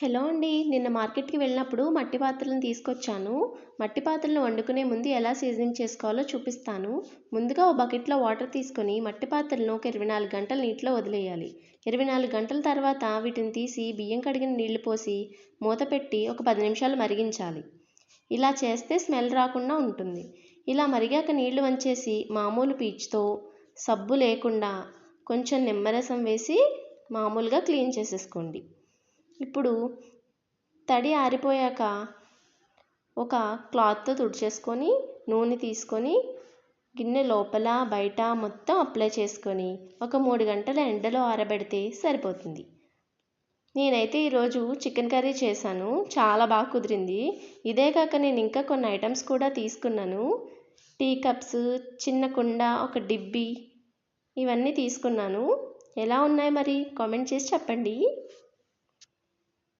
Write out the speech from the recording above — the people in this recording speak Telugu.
హలో అండి. నిన్న మార్కెట్‌కి వెళ్ళినప్పుడు మట్టి పాత్రలను తీసుకొచ్చాను. మట్టి పాత్రలను వండుకునే ముందు ఎలా సీజనింగ్ చేసుకోవాలో చూపిస్తాను. ముందుగా ఓ బకెట్‌లో వాటర్ తీసుకొని మట్టి పాత్రలను ఒక 24 గంటలు నీటిలో వదిలేయాలి. 24 గంటల తర్వాత వీటిని తీసి బియ్యం కడిగిన నీళ్లు పోసి మూత పెట్టి ఒక 10 నిమిషాలు మరిగించాలి. ఇలా చేస్తే స్మెల్ రాకుండా ఉంటుంది. ఇలా మరిగాక నీళ్లు వంచేసి మామూలు పీచుతో సబ్బు లేకుండా కొంచెం నిమ్మరసం వేసి మామూలుగా క్లీన్ చేసేసుకోండి. ఇప్పుడు తడి ఆరిపోయాక ఒక క్లాత్తో తుడిచేసుకొని నూనె తీసుకొని గిన్నె లోపల బయట మొత్తం అప్లై చేసుకొని ఒక 3 గంటల ఎండలో ఆరబెడితే సరిపోతుంది. నేనైతే ఈరోజు చికెన్ కర్రీ చేశాను. చాలా బాగా కుదిరింది. ఇదే కాక నేను ఇంకా కొన్ని ఐటమ్స్ కూడా తీసుకున్నాను. టీ కప్స్, చిన్న కుండ, ఒక డిబ్బి ఇవన్నీ తీసుకున్నాను. ఎలా ఉన్నాయి మరి కామెంట్ చేసి చెప్పండి.